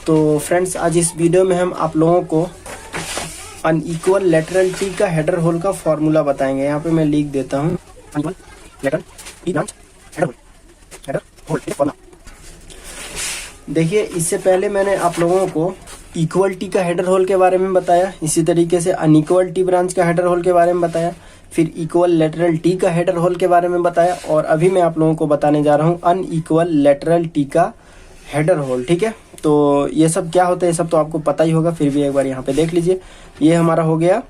तो फ्रेंड्स आज इस वीडियो में हम आप लोगों को अनइक्वल लेटरल टी का हेडर होल का फॉर्मूला बताएंगे। यहाँ पे मैं लिख देता हूँ unequal lateral T branch header hole formula. देखिए इससे पहले मैंने आप लोगों को इक्वल टी का हेडर होल के बारे में बताया, इसी तरीके से अनइक्वल टी ब्रांच का हेडर होल के बारे में बताया, फिर इक्वल लेटरल टी का हेडर होल के बारे में बताया और अभी मैं आप लोगों को बताने जा रहा हूँ अनइक्वल लेटरल टी का हेडर होल। ठीक है, तो ये सब क्या होता है ये सब तो आपको पता ही होगा, फिर भी एक बार यहाँ पे देख लीजिए। ये हमारा हो गया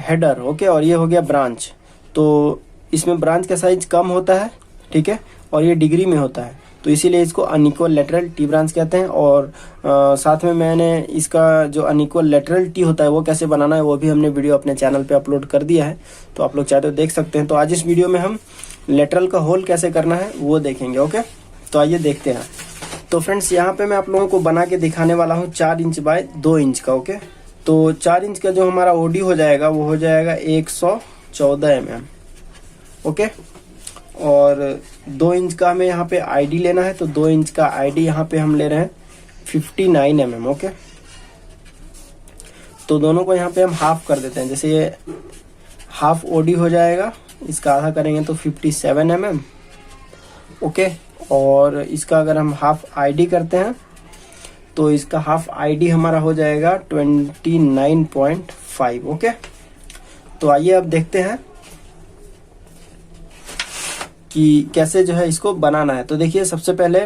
हेडर, ओके, और ये हो गया ब्रांच। तो इसमें ब्रांच का साइज कम होता है, ठीक है, और ये डिग्री में होता है, तो इसीलिए इसको अनइक्वल लेटरल टी ब्रांच कहते हैं। और साथ में मैंने इसका जो अनइक्वल लेटरल टी होता है वो कैसे बनाना है वो भी हमने वीडियो अपने चैनल पे अपलोड कर दिया है, तो आप लोग चाहे तो देख सकते हैं। तो आज इस वीडियो में हम लेटरल का होल कैसे करना है वो देखेंगे, ओके। तो आइए देखते हैं। तो फ्रेंड्स यहाँ पे मैं आप लोगों को बना के दिखाने वाला हूँ 4 इंच बाय 2 इंच का, ओके। तो 4 इंच का जो हमारा ओडी हो जाएगा वो हो जाएगा 114 mm, ओके। और 2 इंच का हमें यहाँ पे आईडी लेना है, तो 2 इंच का आईडी यहाँ पे हम ले रहे हैं 59 mm, ओके। तो दोनों को यहाँ पे हम हाफ कर देते हैं, जैसे ये हाफ ओडी हो जाएगा, इसका आधा करेंगे तो 57 mm, ओके। और इसका अगर हम हाफ आईडी करते हैं तो इसका हाफ आईडी हमारा हो जाएगा 29.5, ओके। तो आइए अब देखते हैं कि कैसे जो है इसको बनाना है। तो देखिए सबसे पहले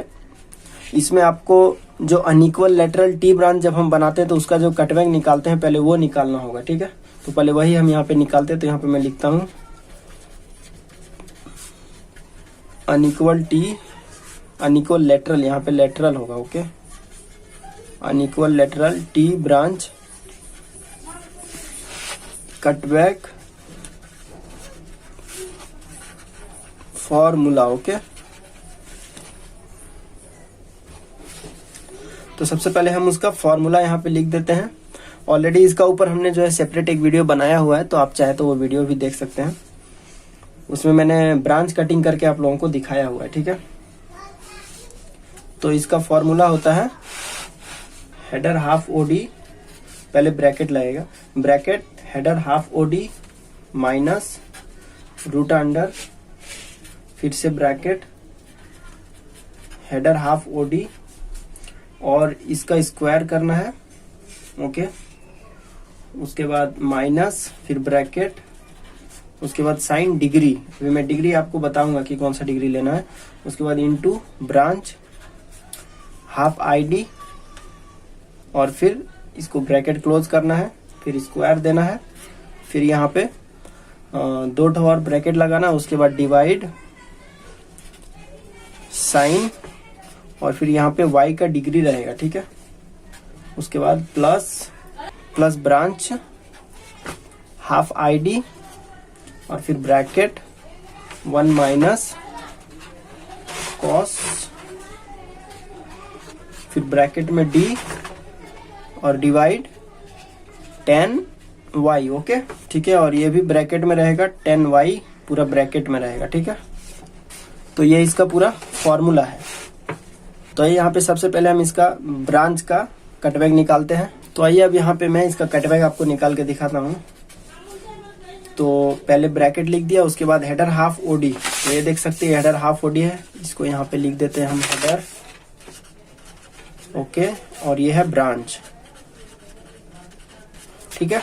इसमें आपको जो अनइक्वल लेटरल टी ब्रांच जब हम बनाते हैं तो उसका जो कटवैंग निकालते हैं पहले वो निकालना होगा, ठीक है। तो पहले वही हम यहाँ पे निकालते हैं। तो यहाँ पे मैं लिखता हूँ अनइक्वल टी, अनइक्वल लेटरल, यहाँ पे लेटरल होगा, okay. Unequal lateral T branch cutback formula, okay. तो सबसे पहले हम उसका फॉर्मूला यहाँ पे लिख देते हैं। ऑलरेडी इसका ऊपर हमने जो है सेपरेट एक वीडियो बनाया हुआ है, तो आप चाहे तो वो वीडियो भी देख सकते हैं। उसमें मैंने ब्रांच कटिंग करके आप लोगों को दिखाया हुआ है, ठीक है। तो इसका फॉर्मूला होता है हेडर हाफ ओडी, पहले ब्रैकेट लगेगा, bracket header half OD minus root under, फिर से ब्रैकेट हेडर हाफ ओडी और इसका स्क्वायर करना है, ओके। उसके बाद माइनस, फिर ब्रैकेट, उसके बाद साइन डिग्री, अभी मैं डिग्री आपको बताऊंगा कि कौन सा डिग्री लेना है। उसके बाद इनटू ब्रांच हाफ आईडी और फिर इसको ब्रैकेट क्लोज करना है, फिर स्क्वायर देना है, फिर यहाँ पे 2 ठो और ब्रैकेट लगाना, उसके बाद डिवाइड साइन और फिर यहाँ पे y का डिग्री रहेगा, ठीक है। उसके बाद प्लस ब्रांच हाफ आईडी और फिर ब्रैकेट 1 माइनस कॉस, फिर ब्रैकेट में d और डिवाइड 10y, ओके, ठीक है। और ये भी ब्रैकेट में रहेगा 10y, पूरा ब्रैकेट में रहेगा, ठीक है। तो ये इसका पूरा फॉर्मूला है। तो यहाँ पे सबसे पहले हम इसका ब्रांच का कटवैग निकालते हैं। तो आइए अब यहाँ पे मैं इसका कटवैग आपको निकाल के दिखाता हूँ। तो पहले ब्रैकेट लिख दिया, उसके बाद हेडर हाफ ओडी, तो ये देख सकते हैं हेडर हाफ ओडी है, इसको यहाँ पे लिख देते हैं हम हेडर, ओके। और ये है ब्रांच, ठीक है।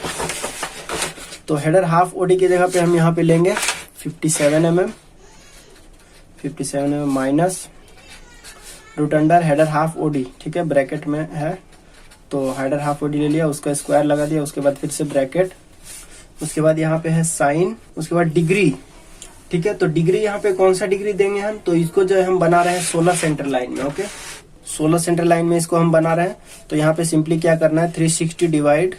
तो हेडर हाफ ओडी की जगह पे हम यहाँ पे लेंगे 57 mm, 57 mm minus root under header half OD, ठीक है, ब्रैकेट में है। तो हेडर हाफ ओडी ले लिया, उसका स्क्वायर लगा दिया, उसके बाद फिर से ब्रैकेट, उसके बाद यहाँ पे है साइन, उसके बाद डिग्री, ठीक है। तो डिग्री यहाँ पे कौन सा डिग्री देंगे हम, तो इसको जो है हम बना रहे हैं 16 सेंटर लाइन में, ओके। 16 सेंटर लाइन में इसको हम बना रहे हैं। तो यहाँ पे सिंपली क्या करना है 360 डिवाइड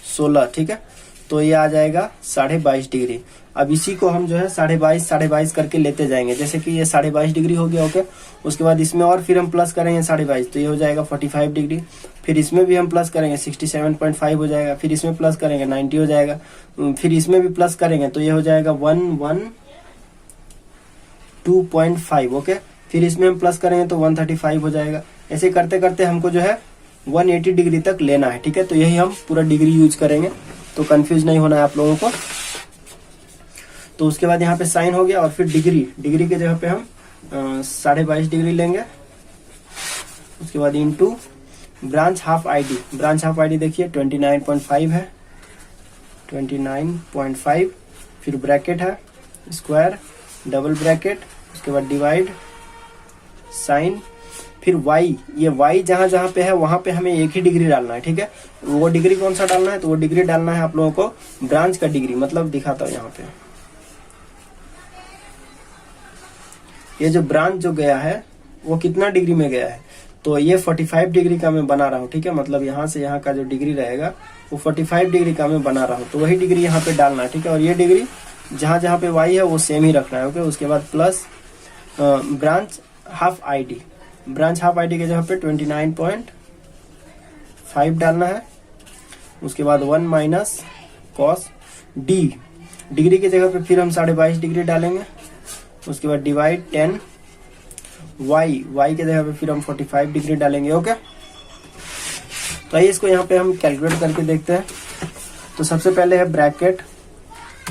16, ठीक है। तो ये आ जाएगा 22.5 डिग्री। अब इसी को हम जो है 22.5 करके लेते जाएंगे, जैसे कि ये 22.5 डिग्री हो गया, ओके। उसके बाद इसमें और फिर हम प्लस करेंगे 22.5, तो ये हो जाएगा 45 डिग्री। फिर इसमें भी हम प्लस करेंगे 67.5 हो जाएगा, फिर इसमें प्लस करेंगे 90 हो जाएगा, फिर इसमें भी प्लस करेंगे तो ये हो जाएगा 112.5, ओके। फिर इसमें हम प्लस करेंगे तो 135 हो जाएगा, ऐसे करते करते हमको जो है 180 डिग्री तक लेना है, ठीक है। तो यही हम पूरा डिग्री यूज करेंगे, तो कंफ्यूज नहीं होना है आप लोगों को। तो उसके बाद यहाँ पे साइन हो गया, और फिर डिग्री के जगह पे हम 22.5 डिग्री लेंगे। उसके बाद into branch half ID, branch half ID देखिए 29.5 है, 29.5, फिर ब्रैकेट है, स्क्वायर, डबल ब्रैकेट, उसके बाद डिवाइड, साइन, फिर y, ये y जहां जहां पे है वहां पे हमें एक ही डिग्री डालना है, ठीक है। वो डिग्री कौन सा डालना है, तो वो डिग्री डालना है आप लोगों को ब्रांच का डिग्री, मतलब दिखाता हूं यहाँ पे। ये जो ब्रांच जो गया है वो कितना डिग्री में गया है, तो ये 45 डिग्री का मैं बना रहा हूँ, ठीक है। मतलब यहाँ से यहाँ का जो डिग्री रहेगा वो 45 डिग्री का मैं बना रहा हूँ, तो वही डिग्री यहाँ पे डालना है, ठीक है। और ये डिग्री जहां जहां पे y है वो सेम ही रखना है, ओके। उसके बाद plus branch half ID, branch half ID के जगह पे 29.5 डालना है। उसके बाद 1 माइनस कॉस डी, डिग्री की जगह पे फिर हम 22.5 डिग्री डालेंगे। उसके बाद डिवाइड 10 y के जगह पे फिर हम 45 डिग्री डालेंगे, ओके। तो आइए इसको यहाँ पे हम कैलकुलेट करके देखते हैं। तो सबसे पहले है ब्रैकेट,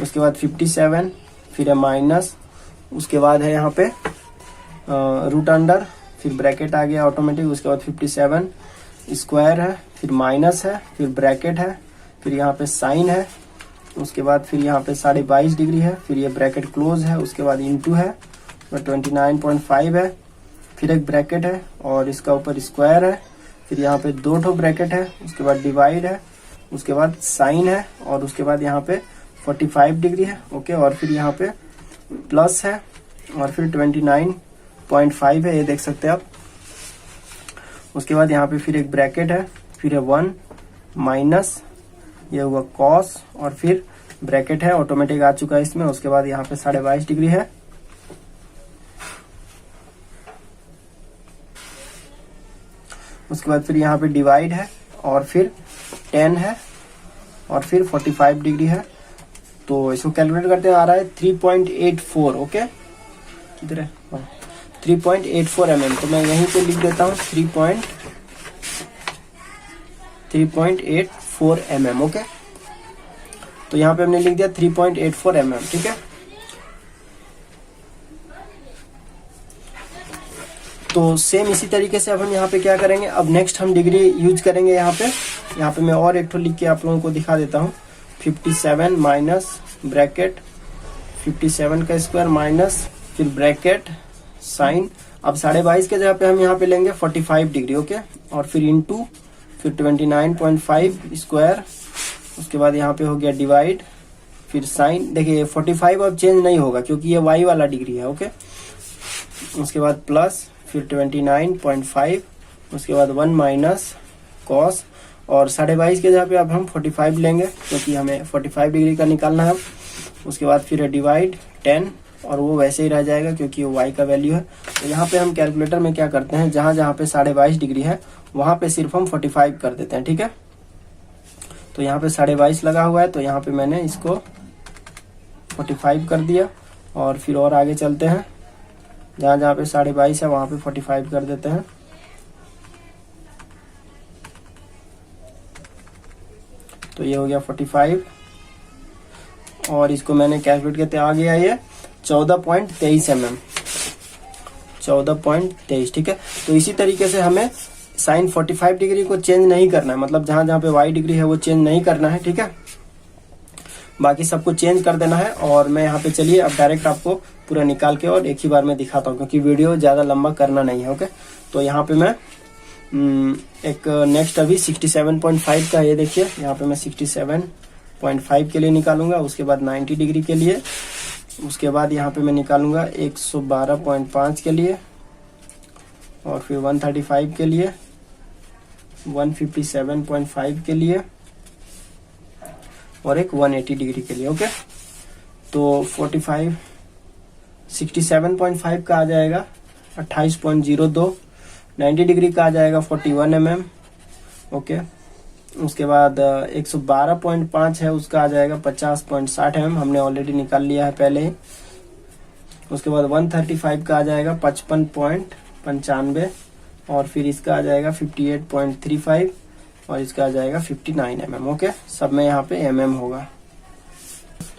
उसके बाद 57, फिर है माइनस, उसके बाद है यहाँ पे रूट अंडर, फिर ब्रैकेट आ गया ऑटोमेटिक। उसके बाद 57 स्क्वायर है, फिर माइनस है, फिर ब्रैकेट है, फिर यहाँ पे साइन है, उसके बाद फिर यहाँ पे 22.5 डिग्री है, फिर ये ब्रैकेट क्लोज है, उसके बाद इनटू है, तो 29.5 है, फिर एक ब्रैकेट है और इसका ऊपर स्क्वायर है, फिर यहाँ पे 2 ठो ब्रैकेट है, उसके बाद डिवाइड है, उसके बाद साइन है, और उसके बाद यहाँ पे 45 डिग्री है, ओके। और फिर यहाँ पे प्लस है, और फिर 29.5 है, ये देख सकते हैं आप। उसके बाद यहाँ पे फिर एक ब्रैकेट है, फिर है 1 माइनस, ये हुआ कॉस, और फिर ब्रैकेट है ऑटोमेटिक आ चुका है इसमें। उसके बाद यहाँ पे 22.5 डिग्री है, उसके बाद फिर यहाँ पे डिवाइड है, और फिर 10 है, और फिर 45 डिग्री है। तो इसको कैलकुलेट करते आ रहा है 3.84, ओके। किधर है, 3.84 mm। तो मैं यहीं पे लिख देता हूँ 3.84 mm, ओके। तो यहाँ पे हमने लिख दिया 3.84 mm, ठीक है। तो सेम इसी तरीके से अब हम यहाँ पे क्या करेंगे, अब नेक्स्ट हम डिग्री यूज करेंगे यहाँ पे मैं और एक ठो लिख के आप लोगों को दिखा देता हूँ। 57 माइनस ब्रैकेट 57 का स्क्वायर माइनस फिर ब्रैकेट साइन। अब 22.5 के जगह पे हम यहाँ पे लेंगे 45 डिग्री, ओके। और फिर इनटू फिर 29.5 स्क्वायर, उसके बाद यहाँ पे हो गया डिवाइड, फिर साइन। देखिए 45 अब चेंज नहीं होगा क्योंकि ये y वाला डिग्री है, ओके। उसके बाद प्लस फिर 29.5, उसके बाद 1 माइनस कॉस, और 22.5 के जगह पे अब हम 45 लेंगे क्योंकि हमें 45 डिग्री का निकालना है। उसके बाद फिर डिवाइड 10, और वो वैसे ही रह जाएगा क्योंकि वो y का वैल्यू है। तो यहाँ पे हम कैलकुलेटर में क्या करते हैं, जहां जहां पे 22.5 डिग्री है वहां पे सिर्फ हम 45 कर देते हैं, ठीक है। तो यहाँ पे 22.5 लगा हुआ है, तो यहाँ पे मैंने इसको 45 कर दिया। और फिर और आगे चलते हैं, जहां जहां पे 22.5 है वहां पे 45 कर देते हैं। तो ये हो गया 45, और इसको मैंने कैलकुलेट करते आ गया ये 14.23 mm, 14.23, ठीक है। तो इसी तरीके से हमें साइन 45 डिग्री को चेंज नहीं करना है, मतलब जहां जहां पे y डिग्री है वो चेंज नहीं करना है, ठीक है। बाकी सबको चेंज कर देना है। और मैं यहाँ पे चलिए अब डायरेक्ट आपको पूरा निकाल के और एक ही बार में दिखाता हूँ क्योंकि वीडियो ज्यादा लंबा करना नहीं है, ओके। तो यहाँ पे मैं एक नेक्स्ट अभी 67.5 का, ये देखिए यहाँ पे मैं 67.5 के लिए निकालूंगा। उसके बाद 90 डिग्री के लिए, उसके बाद यहाँ पे मैं निकालूंगा 112.5 के लिए, और फिर 135 के लिए, 157.5 के लिए, और एक 180 डिग्री के लिए, ओके। तो 67.5 का आ जाएगा 28.02, 90 डिग्री का आ जाएगा 41 mm, ओके। उसके बाद 112.5 है, उसका आ जाएगा 50.60 mm, हमने ऑलरेडी निकाल लिया है पहले ही। उसके बाद 135 का आ जाएगा 55.95, और फिर इसका आ जाएगा 58.35 और इसका आ जाएगा 59 mm। ओके, सब में यहाँ पे mm होगा।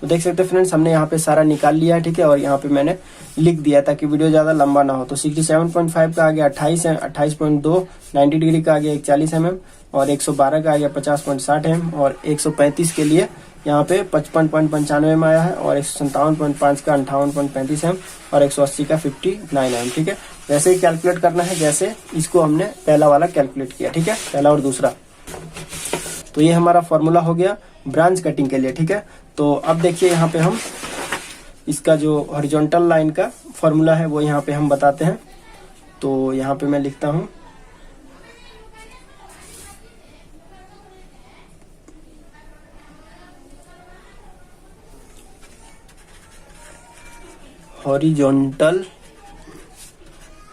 तो देख सकते हैं फ्रेंड्स, हमने यहाँ पे सारा निकाल लिया है, ठीक है। और यहाँ पे मैंने लिख दिया ताकि वीडियो ज्यादा लंबा ना हो। तो 67.5 का आ गया 28 है, 28.2, 90 डिग्री का आ गया 41 mm, और 112 का आ गया 50.60 mm, और 135 के लिए यहाँ पे 55.95 में आया है, और 157.5 का 58.35 mm, और 180 का 59 mm, ठीक है। वैसे ही कैलकुलेट करना है जैसे इसको हमने पहला वाला कैलकुलेट किया, ठीक है, पहला और दूसरा। तो ये हमारा फॉर्मूला हो गया ब्रांच कटिंग के लिए, ठीक है। तो अब देखिए यहाँ पे हम इसका जो हॉरिजॉन्टल लाइन का फॉर्मूला है वो यहाँ पे हम बताते हैं। तो यहाँ पे मैं लिखता हूँ horizontal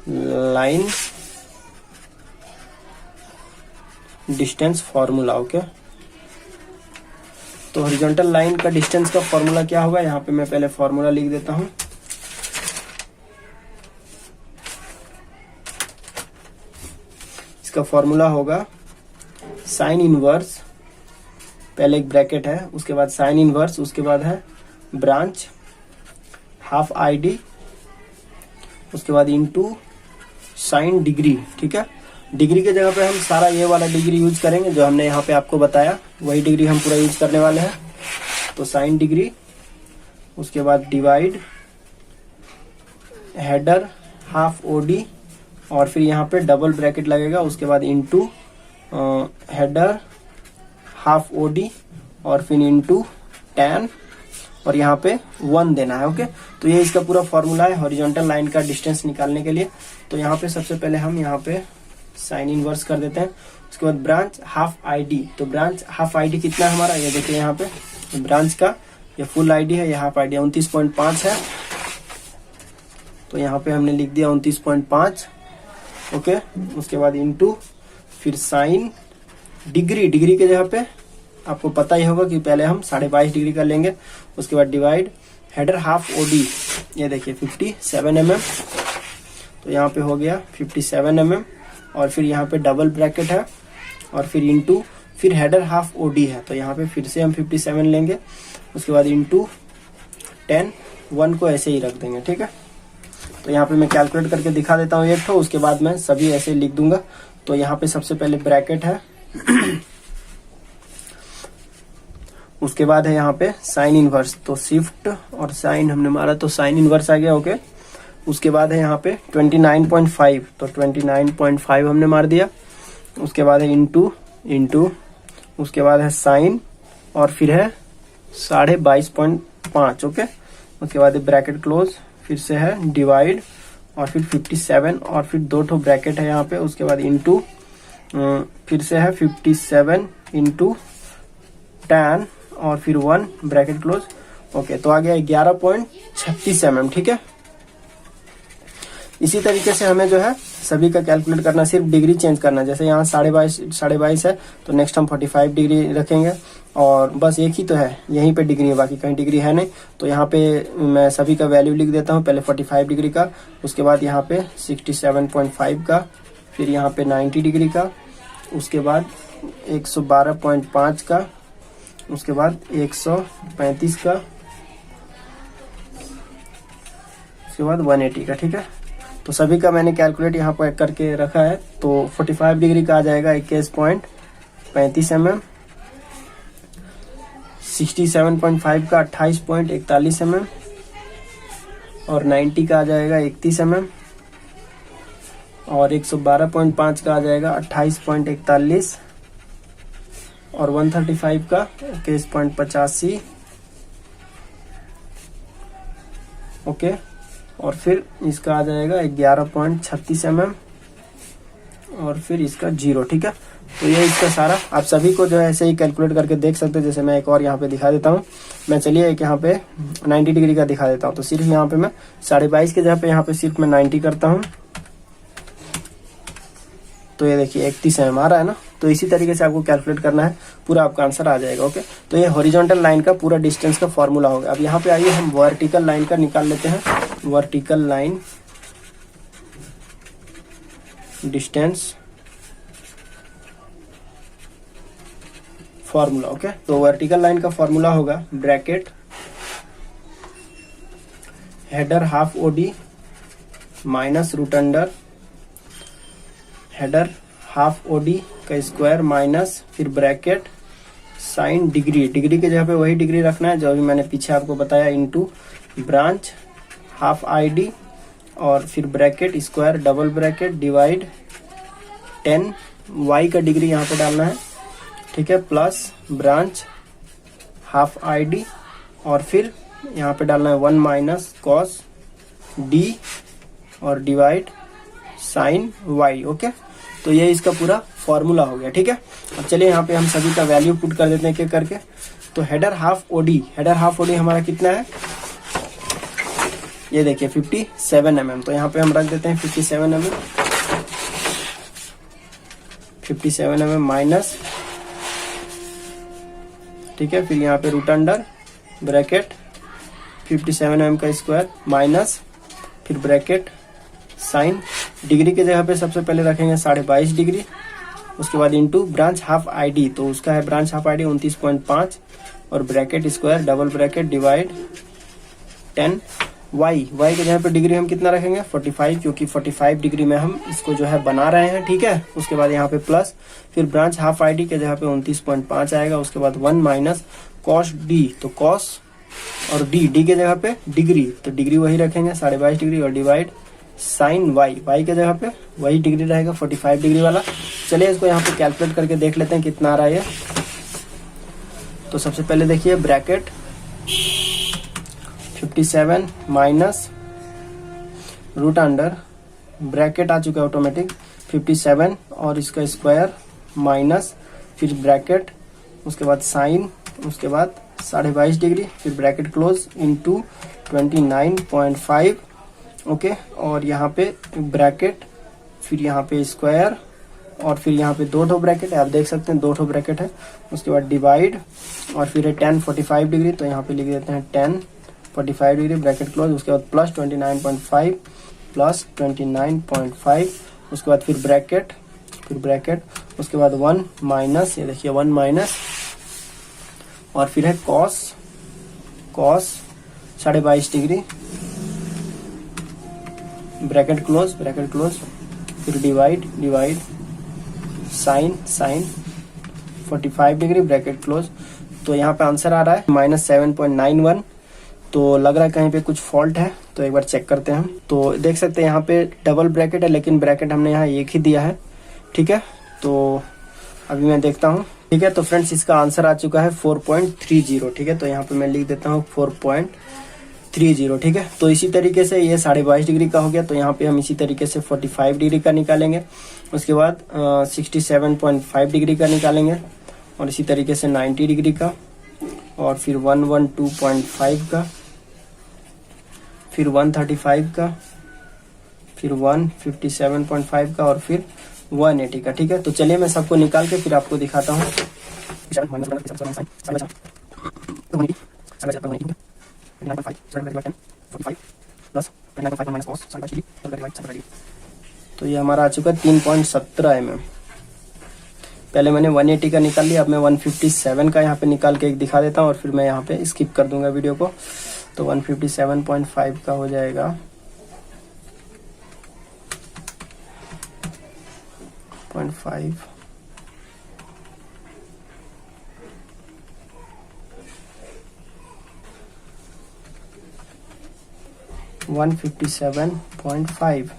line distance formula. Okay, तो हॉरिजॉन्टल लाइन का डिस्टेंस का फॉर्मूला क्या होगा, यहाँ पे मैं पहले फॉर्मूला लिख देता हूं। इसका फॉर्मूला होगा साइन इनवर्स, पहले एक ब्रैकेट है, उसके बाद साइन इनवर्स, उसके बाद है ब्रांच हाफ ID, उसके बाद इनटू साइन डिग्री, ठीक है। डिग्री के जगह पे हम सारा ये वाला डिग्री यूज करेंगे जो हमने यहाँ पे आपको बताया, वही डिग्री हम पूरा यूज करने वाले हैं। तो साइन डिग्री, उसके बाद डिवाइड हेडर हाफ OD, और फिर यहाँ पे डबल ब्रैकेट लगेगा, उसके बाद इनटू हेडर हाफ OD, और फिर इनटू tan, और यहाँ पे 1 देना है। ओके, तो ये इसका पूरा फॉर्मूला है हॉरिजॉन्टल लाइन का डिस्टेंस निकालने के लिए। तो यहाँ पे सबसे पहले हम यहाँ पे साइन इनवर्स कर देते हैं, उसके बाद ब्रांच हाफ ID। तो ब्रांच हाफ ID कितना है हमारा, ये देखिए यहाँ पे ब्रांच का ये फुल ID है, ये हाफ ID 29.5 है। तो यहाँ पे हमने लिख दिया 29.5। ओके, उसके बाद इनटू फिर साइन डिग्री, डिग्री के जगह पे आपको पता ही होगा कि पहले हम 22.5 डिग्री का लेंगे, उसके बाद डिवाइड हेडर हाफ OD, ये देखिए 57 mm। तो यहाँ पे हो गया 57 mm, और फिर यहाँ पे डबल ब्रैकेट है, और फिर इनटू फिर हेडर हाफ OD है। तो यहाँ पे फिर से हम 57 लेंगे, उसके बाद इनटू 10, 1 को ऐसे ही रख देंगे, ठीक है। तो यहाँ पे मैं कैलकुलेट करके दिखा देता हूँ एक तो, उसके बाद मैं सभी ऐसे लिख दूंगा। तो यहाँ पे सबसे पहले ब्रैकेट है उसके बाद है यहाँ पे साइन इनवर्स, तो शिफ्ट और साइन हमने मारा तो साइन इनवर्स आ गया। ओके, उसके बाद है यहाँ पे 29.5, तो 29.5 हमने मार दिया। उसके बाद है इनटू, उसके बाद है साइन, और फिर है 22.5। ओके, उसके बाद है ब्रैकेट क्लोज, फिर से है डिवाइड, और फिर 57, और फिर 2 ठो ब्रैकेट है यहाँ पे, उसके बाद इनटू फिर से है 57 इंटू tan, और फिर 1 ब्रैकेट क्लोज। ओके, तो आ गया 11.36 mm, ठीक है। इसी तरीके से हमें जो है सभी का कैलकुलेट करना, सिर्फ डिग्री चेंज करना। जैसे यहाँ 22.5 है, तो नेक्स्ट हम 45 डिग्री रखेंगे, और बस एक ही तो है, यहीं पे डिग्री है, बाकी कहीं डिग्री है नहीं। तो यहाँ पे मैं सभी का वैल्यू लिख देता हूँ, पहले 45 डिग्री का, उसके बाद यहाँ पे 67.5 का, फिर यहाँ पे 90 डिग्री का, उसके बाद 112.5 का, उसके बाद 135 का, उसके बाद 180 का, ठीक है। तो सभी का मैंने कैलकुलेट यहाँ पर करके रखा है। तो 45 डिग्री का आ जाएगा 21.35 mm, 67.5 का 28.41 mm, और 90 का आ जाएगा 31 mm, और 112.5 का आ जाएगा 28.41, और 135 का 21.85। ओके, और फिर इसका आ जाएगा 11.36 mm, और फिर इसका 0, ठीक है। तो ये इसका सारा आप सभी को जो है ऐसे ही कैलकुलेट करके देख सकते हैं। जैसे मैं एक और यहाँ पे दिखा देता हूँ, मैं चलिए एक यहाँ पे 90 डिग्री का दिखा देता हूँ। तो सिर्फ यहाँ पे मैं 22.5 के जगह पे यहाँ पे सिर्फ मैं 90 करता हूँ, तो ये देखिए 31 mm आ रहा है ना। तो इसी तरीके से आपको कैलकुलेट करना है, पूरा आपका आंसर आ जाएगा। ओके, तो ये हॉरिजॉन्टल लाइन का पूरा डिस्टेंस का फॉर्मूला होगा। अब यहाँ पे आइए हम वर्टिकल लाइन का निकाल लेते हैं। Vertical line distance formula. Okay, तो वर्टिकल लाइन का फॉर्मूला होगा bracket header half OD minus root under header half OD का स्क्वायर माइनस फिर ब्रैकेट साइन डिग्री, डिग्री के जगह पे वही डिग्री रखना है जो अभी मैंने पीछे आपको बताया, इनटू ब्रांच हाफ आईडी और फिर bracket square double bracket divide 10 Y का डिग्री यहाँ पे डालना है, ठीक है, प्लस ब्रांच हाफ आईडी और फिर यहाँ पे डालना है 1 माइनस कॉस डी और डिवाइड साइन वाई। ओके, तो ये इसका पूरा फॉर्मूला हो गया, ठीक है। अब चलिए यहाँ पे हम सभी का वैल्यू पुट कर देते हैं एक करके। तो हेडर हाफ ओडी हमारा कितना है, ये देखिए 57 mm। तो यहाँ पे हम रख देते हैं 57 mm, 57 mm माइनस, ठीक है, फिर यहाँ पे रूट अंडर ब्रैकेट 57 mm का स्क्वायर माइनस फिर ब्रैकेट साइन डिग्री के जगह पे सबसे पहले रखेंगे 22.5 डिग्री, उसके बाद इनटू ब्रांच हाफ आईडी, तो उसका है ब्रांच हाफ आईडी 29.5 और bracket square double bracket divide 10 Y के जगह पे डिग्री हम कितना रखेंगे 45, क्योंकि 45 डिग्री में हम इसको जो है बना रहे हैं, ठीक है। उसके बाद यहाँ पे प्लस फिर ब्रांच हाफ आईडी के जगह पे 29.5 आएगा, उसके बाद 1 माइनस कॉस डी, तो कॉस और डी के जगह पे डिग्री, तो डिग्री वही रखेंगे 22.5 डिग्री और डिवाइड साइन वाई के जगह पे वही डिग्री रहेगा 45 डिग्री वाला। चलिए इसको यहाँ पे कैलकुलेट करके देख लेते हैं कितना आ रहा है ये। तो सबसे पहले देखिए bracket 57 minus root under bracket आ चुका है ऑटोमेटिक 57 और इसका स्क्वायर माइनस फिर ब्रैकेट, उसके बाद साइन, उसके बाद 22.5 डिग्री, फिर ब्रैकेट क्लोज इनटू 29.5। ओके, और यहाँ पे ब्रैकेट फिर यहाँ पे स्क्वायर और फिर यहाँ पे दो ब्रैकेट है, आप देख सकते हैं 2 ब्रैकेट है, उसके बाद डिवाइड और फिर है 1045 डिग्री, तो यहाँ पे लिख देते हैं 1045 डिग्री ब्रैकेट क्लोज, उसके बाद प्लस 29.5 प्लस 29.5, उसके बाद फिर ब्रैकेट उसके बाद 1 माइनस, ये देखिए 1 माइनस और फिर है कॉस 22.5 डिग्री ब्रैकेट क्लोज फिर divide sine 45 degree bracket close. तो यहाँ पे आंसर आ रहा है -7.91। तो लग रहा है कहीं पे कुछ फॉल्ट है, तो एक बार चेक करते हैं हम। तो देख सकते हैं यहाँ पे डबल ब्रैकेट है, लेकिन ब्रैकेट हमने यहाँ एक ही दिया है, ठीक है। तो अभी मैं देखता हूँ, ठीक है। तो फ्रेंड्स इसका आंसर आ चुका है 4.30, ठीक है। तो यहाँ पे मैं लिख देता हूँ 4.30, ठीक है। तो इसी तरीके से ये 22.5 डिग्री का हो गया, तो यहाँ पे हम इसी तरीके से 45 डिग्री का निकालेंगे, उसके बाद 67.5 डिग्री का निकालेंगे और इसी तरीके से 90 डिग्री का और फिर 112.5 का, फिर 135 का, फिर 157.5 का और फिर 180 का, ठीक है। तो चलिए मैं सबको निकाल के फिर आपको दिखाता हूँ। तो ये हमारा आ चुका है 3.17 mm। पहले मैंने 180 का निकाल लिया, अब मैं 157 का यहाँ पे निकाल के एक दिखा देता हूँ और फिर मैं यहाँ पे स्किप कर दूंगा वीडियो को। तो 157.5 का हो जाएगा 0.5 157.5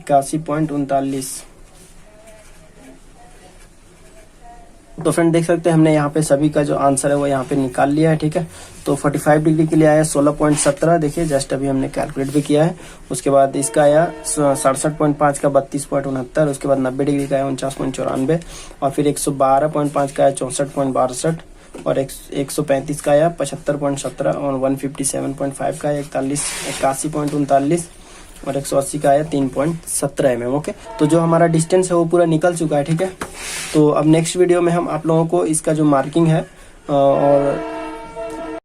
81.39। तो फ्रेंड देख सकते हैं हमने यहाँ पे सभी का जो आंसर है वो यहाँ पे निकाल लिया है, ठीक है। तो 45 डिग्री के लिए आया 16.17, देखिए जस्ट अभी हमने कैलकुलेट भी किया है। उसके बाद इसका आया 67.5 का 32.69, उसके बाद 90 डिग्री का आया 49.94 और फिर 112.5 का आया 64.62 और 135 का आया 75.17 और 157.5 का आया 81.39 और 180 का आया 3.17 mm। ओके, तो जो हमारा डिस्टेंस है वो पूरा निकल चुका है, ठीक है। तो अब नेक्स्ट वीडियो में हम आप लोगों को इसका जो मार्किंग है और